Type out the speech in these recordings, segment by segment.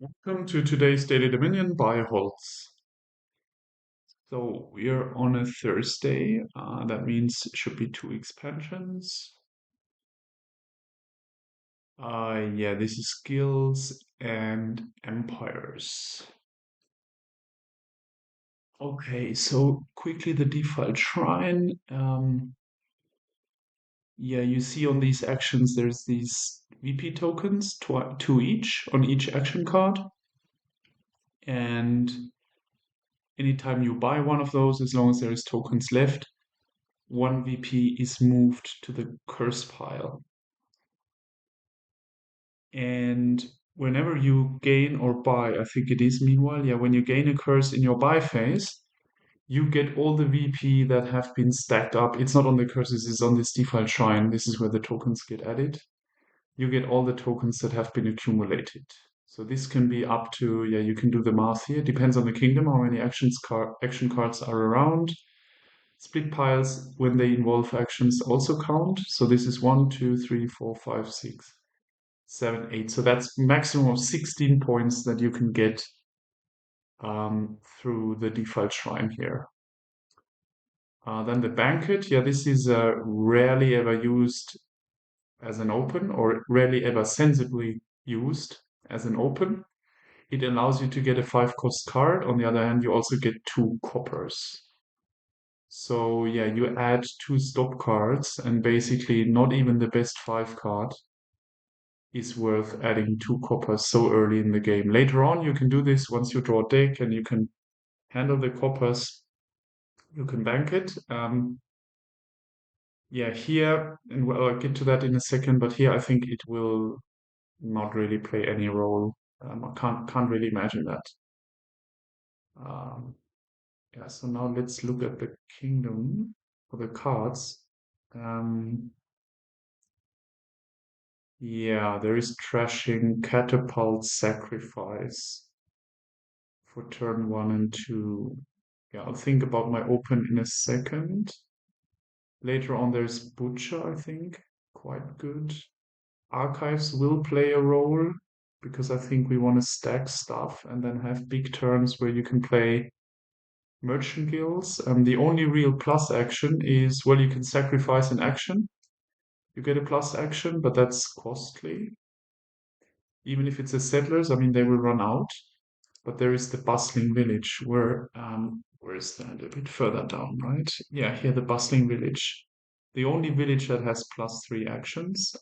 Welcome to today's Daily Dominion by Holtz. So we're on a Thursday. That means it should be two expansions. Yeah, this is Guilds and Empires. Okay, so quickly the default shrine. Yeah, you see on these actions there's these VP tokens, two each on each action card, and anytime you buy one of those, as long as there is tokens left, one VP is moved to the curse pile. And whenever you gain or buy, I think it is meanwhile, yeah, when you gain a curse in your buy phase, you get all the VP that have been stacked up. It's not on the curses, it's on this default shrine. This is where the tokens get added. You get all the tokens that have been accumulated. So this can be up to, yeah, you can do the math here. Depends on the kingdom, how many action cards are around. Split piles, when they involve actions, also count. So this is 1, 2, 3, 4, 5, 6, 7, 8. So that's maximum of 16 points that you can get through the default shrine here. Then the banquet, yeah, this is rarely ever used as an open or rarely ever sensibly used as an open. It allows you to get a 5-cost card. On the other hand, you also get 2 coppers. So yeah, you add 2 stop cards, and basically not even the best 5 card is worth adding 2 coppers so early in the game. Later on, you can do this once you draw a deck and you can handle the coppers. You can bank it. Yeah, here, and well, I'll get to that in a second, but here I think it will not really play any role. I can't really imagine that. Um, yeah, so now let's look at the kingdom for the cards. Um, Yeah, there is trashing, catapult, sacrifice for turn 1 and 2. Yeah, I'll think about my open in a second. Later on, there's butcher, I think, quite good. Archives will play a role because I think we want to stack stuff and then have big turns where you can play merchant guilds. The only real plus action is, well, you can sacrifice an action. You get a plus action, but that's costly. Even if it's a settlers, I mean, they will run out. But there is the bustling village where is that? A bit further down, right? Yeah, here the bustling village. The only village that has +3 actions.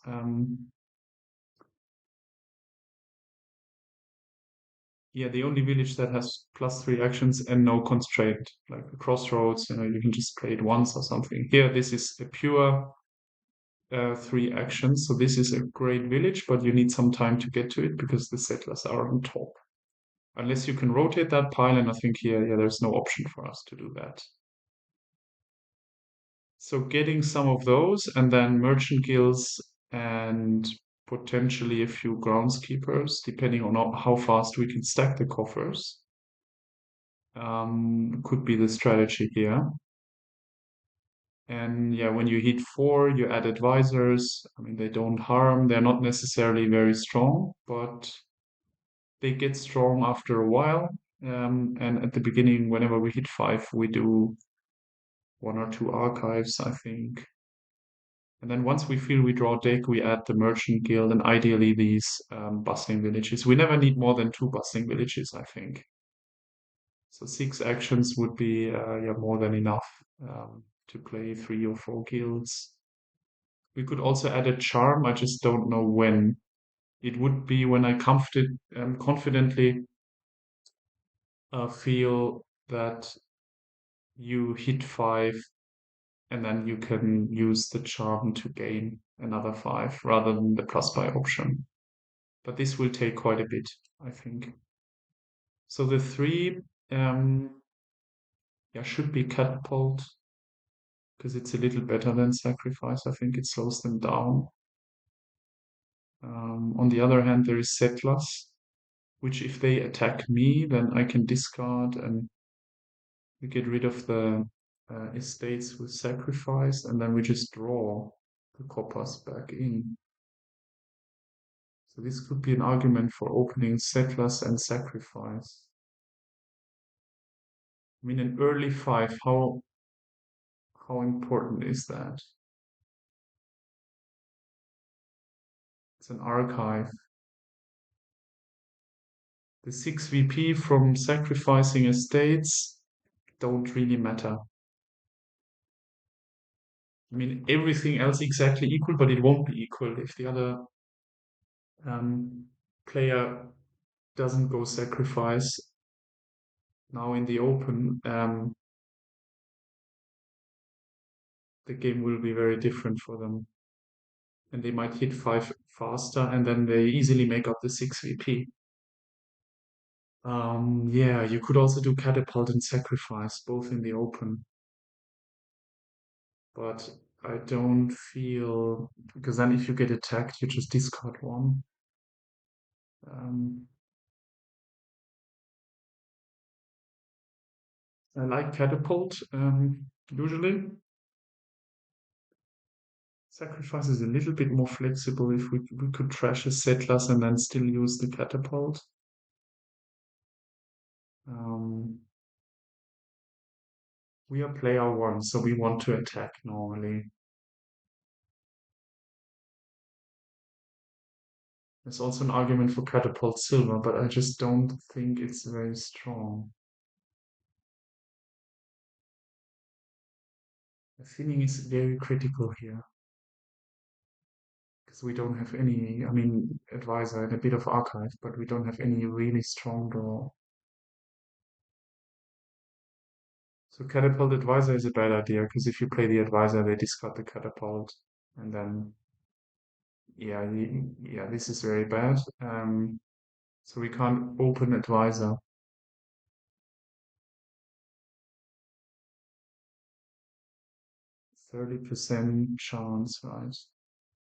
Yeah, the only village that has +3 actions and no constraint, like the crossroads, you can just play it once or something. Here, this is a pure 3 actions. So this is a great village, but you need some time to get to it because the settlers are on top. Unless you can rotate that pile, and I think here, yeah, there's no option for us to do that. So getting some of those, and then merchant guilds and potentially a few groundskeepers, depending on how fast we can stack the coffers, could be the strategy here. And yeah, when you hit 4, you add advisors. I mean, they don't harm. They're not necessarily very strong, but they get strong after a while. And at the beginning, whenever we hit 5, we do 1 or 2 archives, I think. And then once we feel we draw a deck, we add the merchant guild and ideally these bustling villages. We never need more than 2 bustling villages, I think. So 6 actions would be yeah, more than enough to play 3 or 4 guilds. We could also add a charm. I just don't know when. It would be when I confidently feel that you hit 5 and then you can use the charm to gain another 5 rather than the plus buy option. But this will take quite a bit, I think. So the 3, yeah, should be catapult because it's a little better than sacrifice. I think it slows them down. On the other hand, there is settlers, which if they attack me, then I can discard and we get rid of the estates with sacrifice, and then we just draw the coppers back in. So this could be an argument for opening settlers and sacrifice. I mean, an early five, how important is that? It's an archive. The 6 VP from sacrificing estates don't really matter. I mean, everything else exactly equal, but it won't be equal if the other um, player doesn't go sacrifice now in the open. The game will be very different for them. And they might hit 5 faster, and then they easily make up the 6 VP. Yeah, you could also do catapult and sacrifice, both in the open. But I don't feel, because then if you get attacked, you just discard one. Um, I like catapult usually. Sacrifice is a little bit more flexible if we could trash a settlers and then still use the catapult. Um, we are player one, so we want to attack normally. There's also an argument for catapult silver, but I just don't think it's very strong. The thinning is very critical here because we don't have any, I mean, advisor and a bit of archive, but we don't have any really strong draw. So catapult advisor is a bad idea because if you play the advisor, they discard the catapult, and then yeah, yeah, this is very bad. So we can't open advisor. 30% chance, right?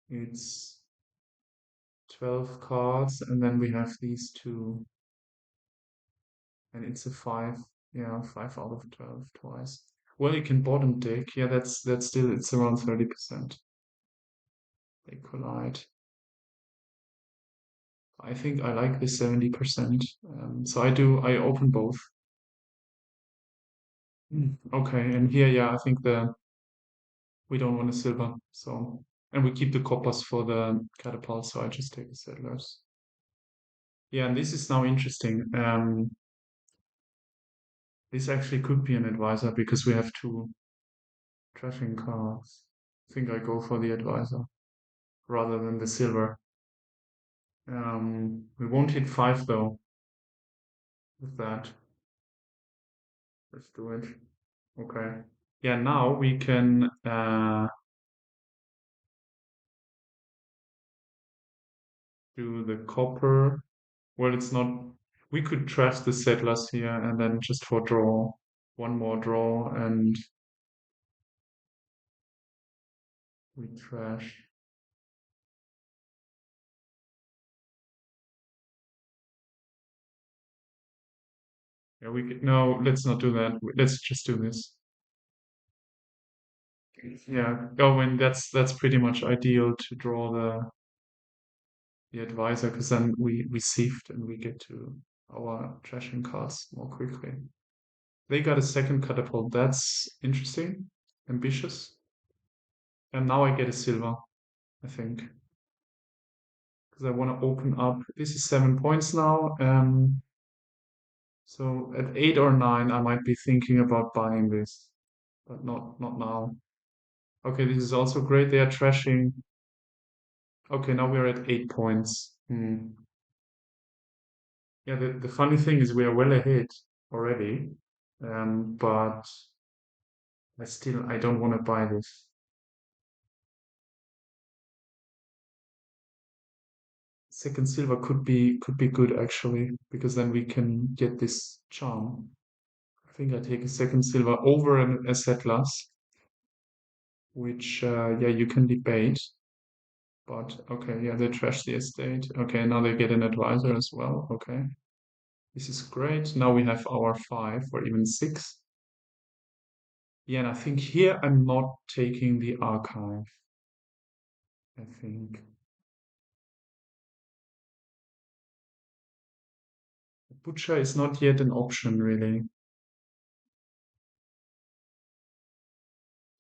It's 12 cards, and then we have these two, and it's a 5. Yeah, 5 out of 12 twice. Well, you can bottom deck. Yeah, that's still, it's around 30%. They collide. I think I like the 70%. So I open both. Okay, and here, yeah, I think we don't want a silver, so, and we keep the coppers for the catapult, so I just take the settlers. Yeah, and this is now interesting. This actually could be an advisor because we have two trashing cards. I think I go for the advisor rather than the silver. We won't hit 5 though with that. Let's do it. Okay. Yeah, now we can do the copper. Well, it's not. We could trash the settlers here and then just for draw, one more draw, and we trash. Yeah, we could. No, let's not do that. Let's just do this. Yeah. Oh, and that's pretty much ideal to draw the advisor because then we sift and we get to our trashing cards more quickly. They got a second catapult. That's interesting, ambitious. And now I get a silver, I think, because I want to open up. This is 7 points now. So at 8 or 9, I might be thinking about buying this, but not now. Okay, this is also great. They are trashing. Okay, now we're at 8 points. Yeah, the funny thing is we are well ahead already, but I don't want to buy this. Second silver could be good actually, because then we can get this charm. I think I take a second silver over an asset loss, which yeah, you can debate. But okay, yeah, they trash the estate. Okay, now they get an advisor as well. Okay, this is great. Now we have our 5 or even 6. Yeah, and I think here I'm not taking the archive. I think Butcher is not yet an option, really.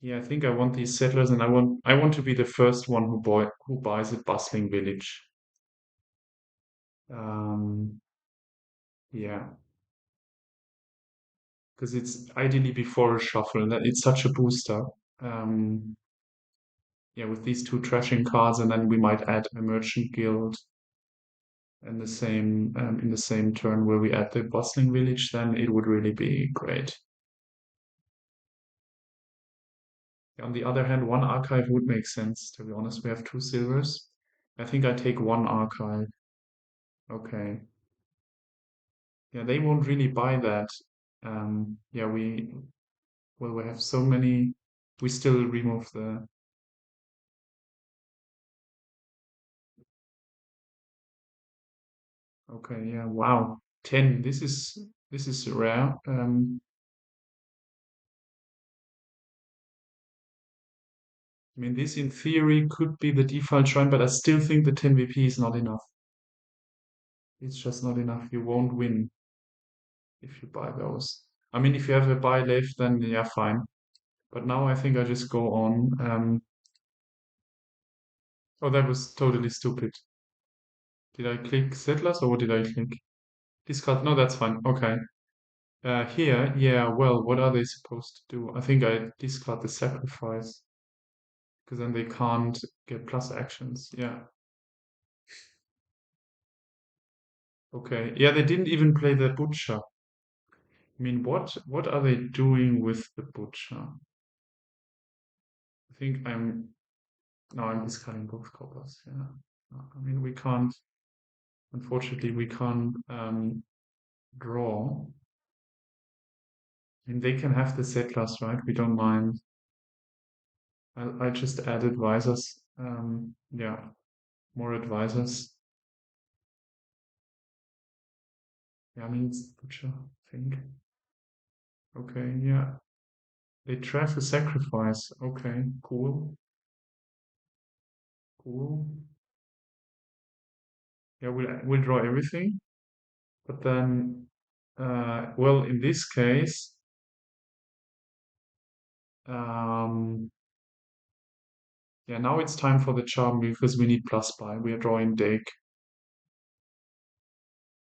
Yeah, I think I want these settlers, and I want to be the first one who buys a bustling village. Um, yeah, because it's ideally before a shuffle, and that it's such a booster. Um, yeah, with these two trashing cards, and then we might add a merchant guild in the same turn where we add the bustling village. Then it would really be great. On the other hand, one archive would make sense. To be honest, we have two silvers. I think I take one archive. Okay. Yeah, they won't really buy that. Yeah, we have so many. We still remove the. Okay, yeah, wow, 10. This is rare. I mean, this in theory could be the default shrine, but I still think the 10 VP is not enough. It's just not enough. You won't win if you buy those. I mean, if you have a buy left, then yeah, fine. But now I think I just go on. Oh, that was totally stupid. Did I click settlers or what did I click? Discard. No, that's fine. Okay. Here, yeah, well, what are they supposed to do? I think I discard the sacrifice because then they can't get plus actions. Yeah. Okay. Yeah, they didn't even play the butcher. I mean, what are they doing with the butcher? I think I'm discarding both coppers. Yeah. I mean, we can't. Unfortunately, we can't draw. I mean, they can have the settlers, right? We don't mind. I just add advisors. Yeah, more advisors. Yeah, I mean, it's butcher, I think. Okay, yeah. They trash the sacrifice. Okay, cool, cool. Yeah, we'll draw everything, but then, well, in this case, um, yeah, now it's time for the charm because we need plus buy. We are drawing deck,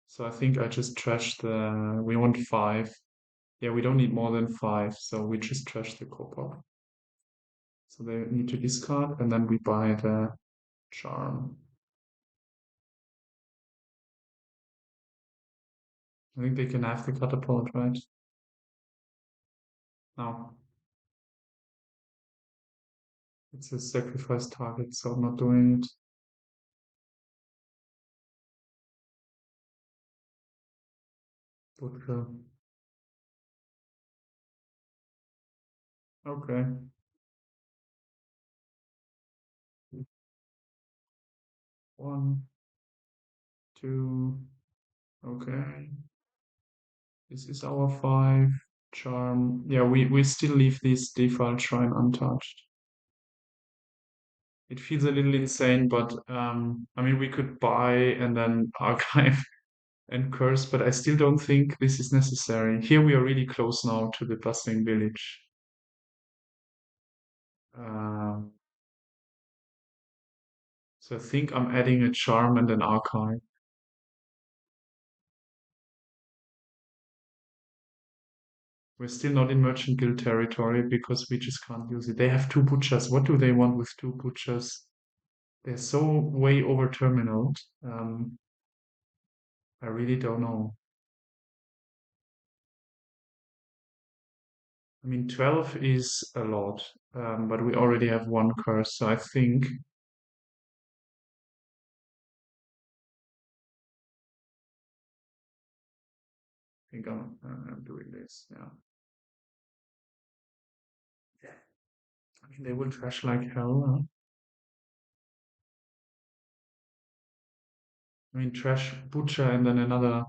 so I think I just trash the. We want 5. Yeah, we don't need more than 5, so we just trash the copper. So they need to discard, and then we buy the charm. I think they can have the catapult, right? No, it's a sacrifice target, so I'm not doing it. But okay, 1, 2. Okay, this is our 5 charm. Yeah, we still leave this default shrine untouched. It feels a little insane, but I mean, we could buy and then archive and curse, but I still don't think this is necessary. Here we are really close now to the bustling village. Um, so I think I'm adding a charm and an archive. We're still not in Merchant Guild territory because we just can't use it. They have 2 butchers. What do they want with 2 butchers? They're so way over terminal. I really don't know. I mean, 12 is a lot, but we already have 1 curse, so I think I'm doing this. Yeah. I mean, they will trash like hell. Huh? I mean, trash butcher and then another.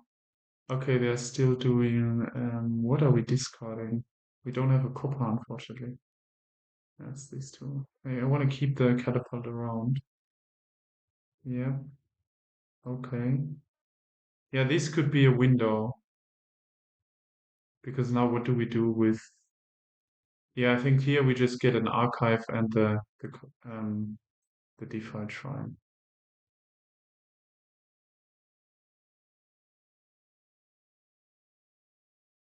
Okay, they're still doing. What are we discarding? We don't have a copper, unfortunately. That's these two. I want to keep the catapult around. Yeah. Okay. Yeah, this could be a window because now what do we do with? Yeah, I think here we just get an archive and the default shrine.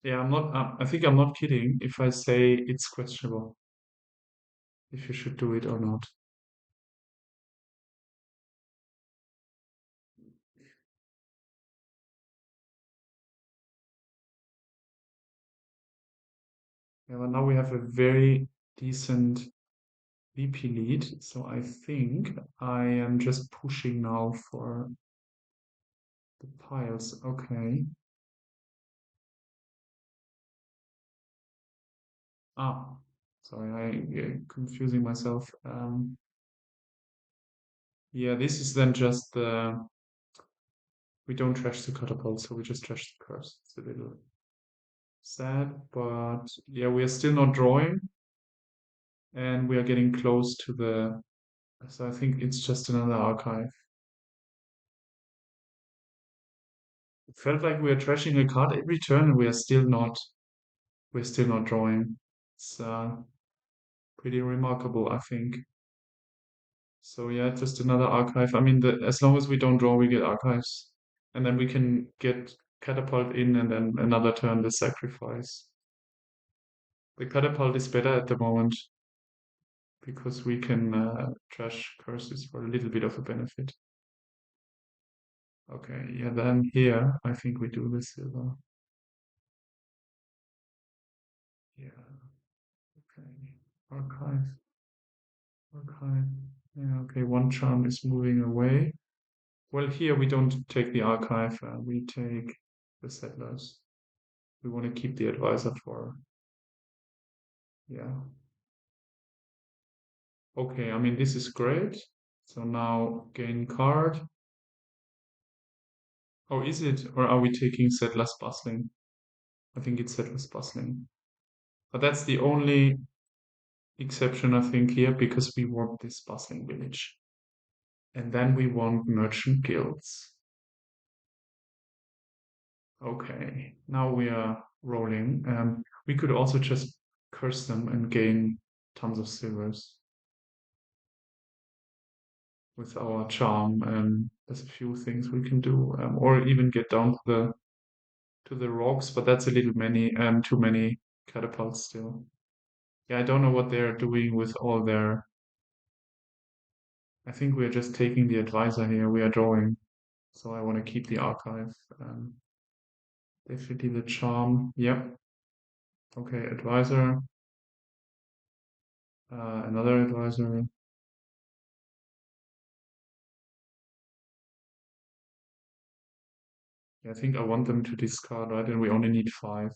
Yeah, I'm not. I think I'm not kidding if I say it's questionable if you should do it or not. Yeah, but now we have a very decent VP lead, so I think I am just pushing now for the piles. Okay. Ah, sorry, confusing myself. Yeah, this is then just the we don't trash the catapult, so we just trash the curse. It's a little sad, but yeah, we are still not drawing, and we are getting close to the. So I think it's just another archive. It felt like we are trashing a card every turn, and we are still not. We're still not drawing. It's pretty remarkable, I think. So yeah, just another archive. I mean, as long as we don't draw, we get archives, and then we can get catapult in, and then another turn the sacrifice. The catapult is better at the moment because we can trash curses for a little bit of a benefit. Okay, yeah, then here I think we do the silver. Yeah, okay. Archive, archive. Yeah, okay, one charm is moving away. Well, here we don't take the archive, we take the settlers. We want to keep the advisor for, yeah. Okay, I mean, this is great. So now gain card. Oh, is it? Or are we taking settlers bustling? I think it's settlers bustling. But that's the only exception, I think, here because we want this bustling village. And then we want merchant guilds. Okay, now we are rolling. We could also just curse them and gain tons of silvers with our charm. There's a few things we can do, or even get down to the rocks, but that's a little many, too many catapults still. Yeah, I don't know what they're doing with all their. I think we're just taking the advisor here. We are drawing, so I want to keep the archive. Definitely the charm. Yep. Okay, advisor. Another advisor. Yeah, I think I want them to discard, right? And we only need 5.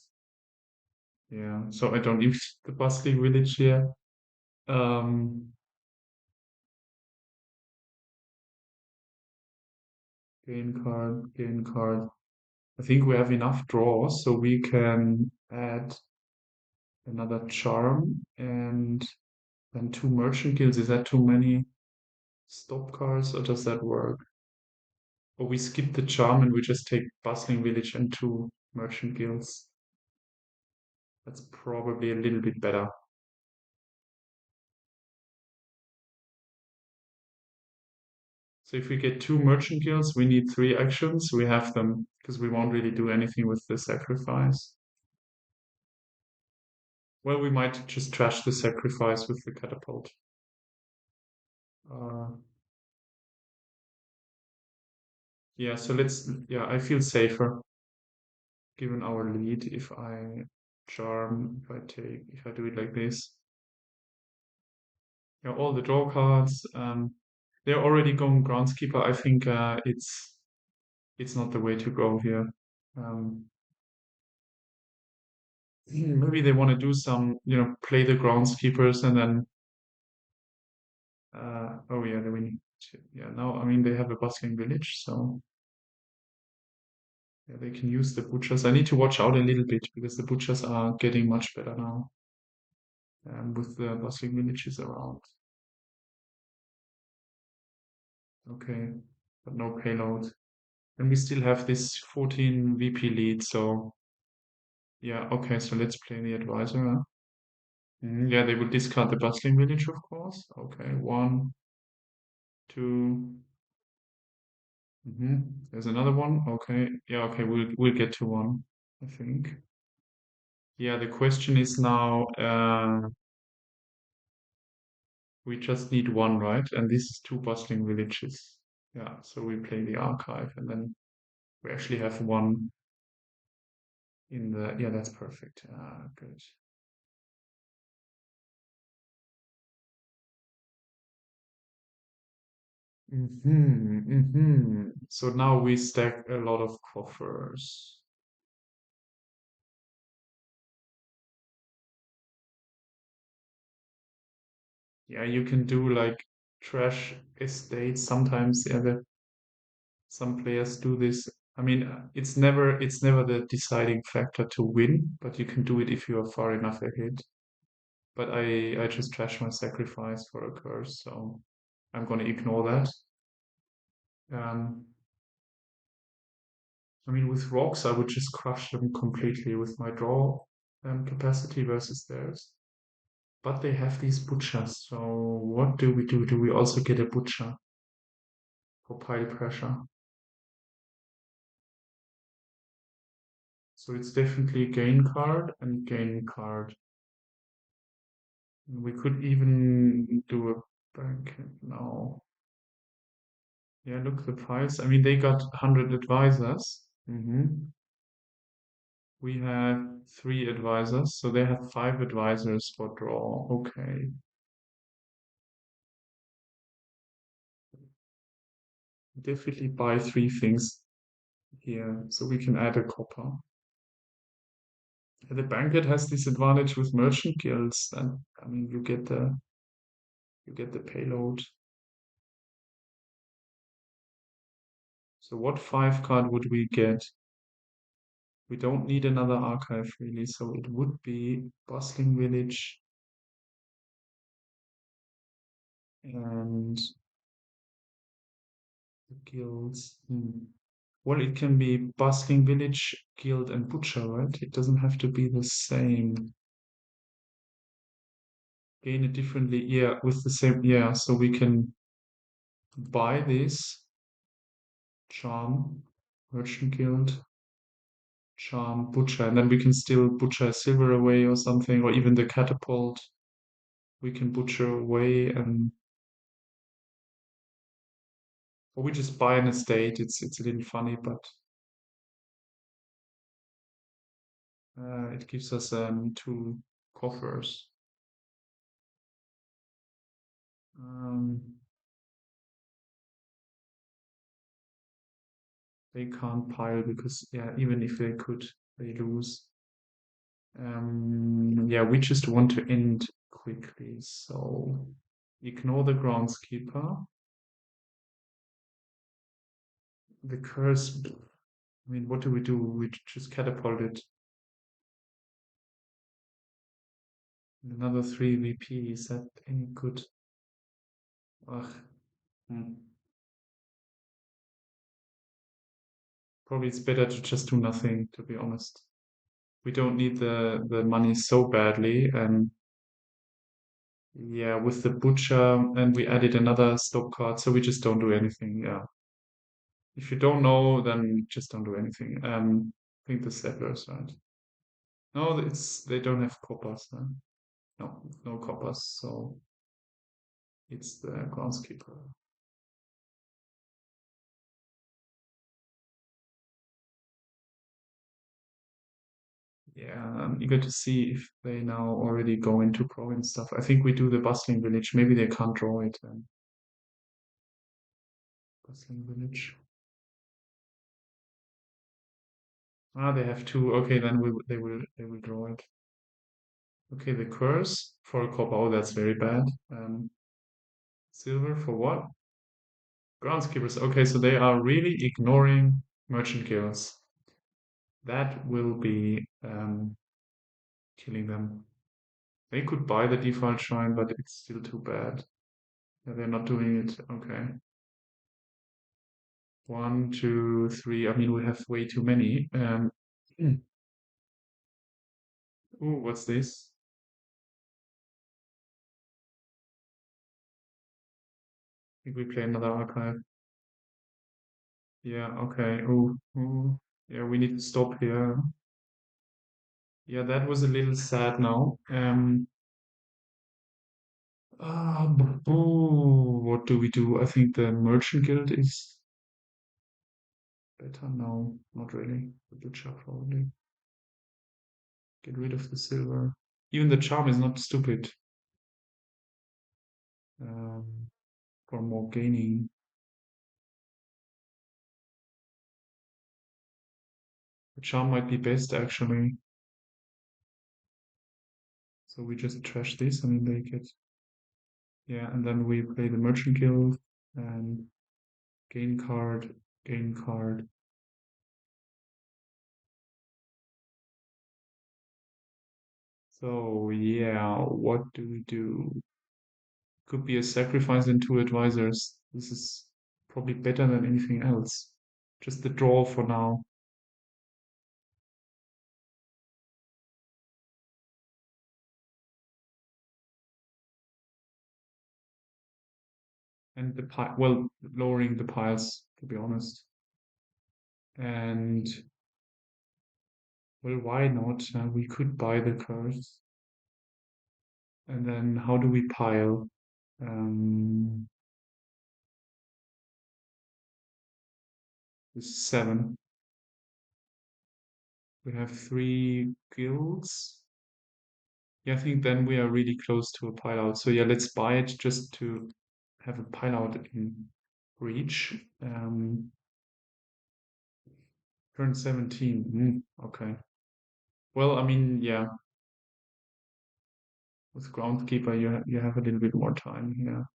Yeah, so I don't need the bustling village here. Um, gain card, gain card. I think we have enough draws, so we can add another charm and then 2 merchant guilds. Is that too many stop cards, or does that work? Or we skip the charm and we just take bustling village and 2 merchant guilds. That's probably a little bit better. So if we get 2 merchant guilds, we need 3 actions. We have them because we won't really do anything with the sacrifice. Well, we might just trash the sacrifice with the catapult. Uh, yeah, so yeah, I feel safer given our lead if I charm, if I do it like this. Yeah, all the draw cards. They're already going groundskeeper. I think it's not the way to go here. Um, maybe they want to do some, play the groundskeepers and then. Oh yeah, they win. Yeah, now I mean they have a bustling village, so yeah, they can use the butchers. I need to watch out a little bit because the butchers are getting much better now, with the bustling villages around. Okay, but no payload. And we still have this 14 VP lead, so yeah, okay, so let's play the advisor. Huh? Yeah, they would discard the bustling village, of course. Okay, one, two. There's another one. Okay, yeah, okay, we'll get to one, I think. Yeah, the question is now, we just need one, right? And this is two bustling villages. Yeah, so we play the archive, and then we actually have one in the. Yeah, that's perfect. Good. So now we stack a lot of coffers. Yeah, you can do like trash estates sometimes. Yeah, that some players do this. I mean, it's never the deciding factor to win, but you can do it if you are far enough ahead. But I just trash my sacrifice for a curse, so I'm gonna ignore that. Um, I mean, with rocks, I would just crush them completely with my draw capacity versus theirs. But they have these butchers, so what do we do? Do we also get a butcher for pile pressure? So it's definitely gain card and gain card. We could even do a bank now. Yeah, look the piles. I mean, they got 100 advisors. We have three advisors, so they have five advisors for draw. Okay. Definitely buy three things here, so we can add a copper. The banquet has this advantage with merchant guilds, and I mean you get the payload. So what five card would we get? We don't need another archive really, so it would be bustling village and the guilds. Well, it can be bustling village, guild, and butcher, right? It doesn't have to be the same. Gain it differently, yeah, with the same, yeah. So we can buy this charm, merchant guild, charm, butcher, and then we can still butcher silver away or something, or even the catapult. We can butcher away, and or we just buy an estate. It's a little funny, but it gives us two coffers. Um, they can't pile because yeah, even if they could, they lose. Yeah, we just want to end quickly, so ignore the groundskeeper. The curse. I mean, what do we do? We just catapult it. Another three VP. Is that any good? Ugh. Hmm. Probably it's better to just do nothing, to be honest. We don't need the money so badly, and yeah, with the butcher, and we added another stop card, so we just don't do anything. Yeah. If you don't know, then just don't do anything. I think the settlers, right? No, they don't have coppers. Huh? No, no coppers. So it's the groundskeeper. Yeah, I'm eager to see if they now already go into province stuff. I think we do the bustling village. Maybe they can't draw it. Bustling village. Ah, they have two. Okay, then they will draw it. Okay, the curse for a copper. Oh, that's very bad. Silver for what? Groundskeepers. Okay, so they are really ignoring merchant guilds. That will be killing them. They could buy the default shrine, but it's still too bad. Yeah, they're not doing it. Okay. One, two, three. I mean, we have way too many. Ooh, what's this? I think we play another archive. Yeah, okay. Ooh, ooh. Yeah, we need to stop here. Yeah, that was a little sad now. What do we do? I think the Merchant Guild is better. No, not really. The Butcher probably. Get rid of the silver. Even the charm is not stupid. Um, for more gaining. The charm might be best actually. So we just trash this. I mean, they get, yeah, and then we play the Merchant Guild and gain card, gain card. So yeah, what do we do? Could be a sacrifice and two advisors. This is probably better than anything else. Just the draw for now. And the pile, well, lowering the piles, to be honest. And well, why not? We could buy the curse. And then how do we pile? Um, seven. We have three guilds. Yeah, I think then we are really close to a pile out. So yeah, let's buy it just to have a pile out in reach. Turn 17. Okay. Well, I mean, yeah, with groundskeeper, you have a little bit more time here.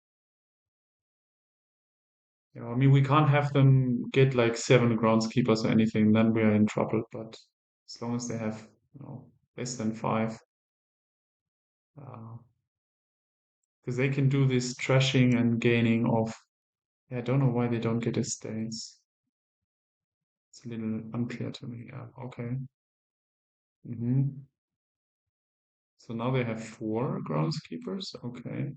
Yeah, I mean, we can't have them get like seven groundskeepers or anything, then we are in trouble. But as long as they have, less than five, uh, because they can do this trashing and gaining of. Yeah, I don't know why they don't get estates. It's a little unclear to me. Yeah, okay. hmm So now they have four groundskeepers. Okay.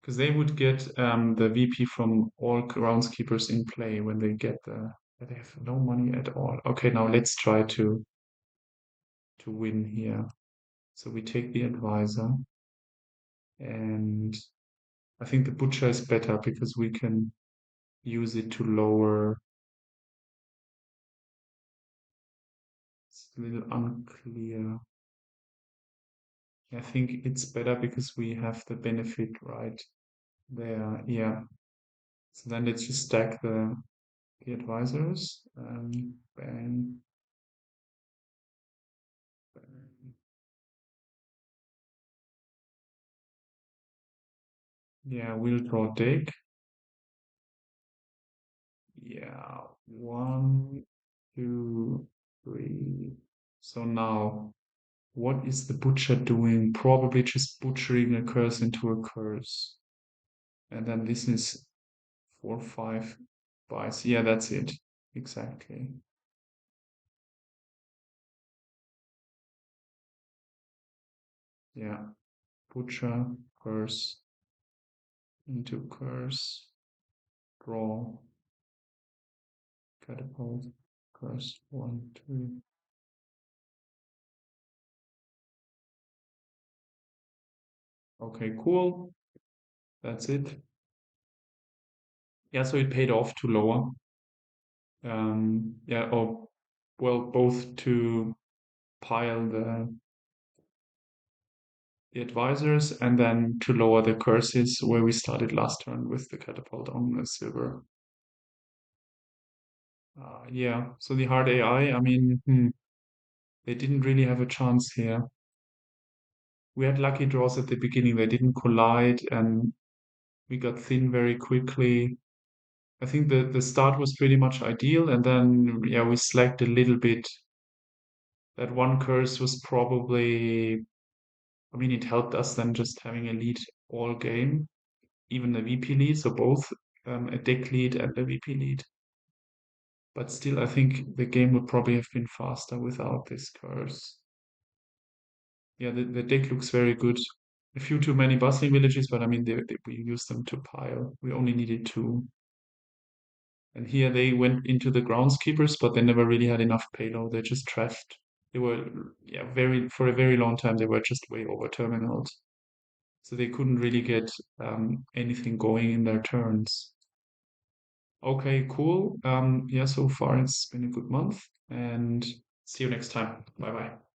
Because they would get the VP from all groundskeepers in play when they get they have no money at all. Okay, now let's try to win here. So we take the advisor, and I think the butcher is better because we can use it to lower. It's a little unclear. I think it's better because we have the benefit right there. Yeah. So then let's just stack the advisors. Bang, bang. Yeah, we'll draw deck. Yeah, one, two, three. So now, what is the butcher doing? Probably just butchering a curse into a curse. And then this is 4, 5 buys. Yeah, that's it. Exactly. Yeah, butcher, curse, into curse, draw, catapult, curse, one, two. Okay, cool. That's it. Yeah, so it paid off to lower. Yeah, or well, both to pile the advisors and then to lower the curses where we started last turn with the catapult on the silver. Yeah, so the hard AI, I mean, they didn't really have a chance here. We had lucky draws at the beginning, they didn't collide, and we got thin very quickly. I think the start was pretty much ideal, and then yeah, we slacked a little bit. That one curse was probably, I mean, it helped us then just having a lead all game, even a VP lead, so both. a deck lead and a VP lead. But still, I think the game would probably have been faster without this curse. Yeah, the deck looks very good. A few too many bustling villages, but I mean, we used them to pile. We only needed two. And here they went into the groundskeepers, but they never really had enough payload. They just trashed. They were, yeah, for a very long time, they were just way over terminals. So they couldn't really get anything going in their turns. Okay, cool. Yeah, so far it's been a good month, and see you next time. Bye bye.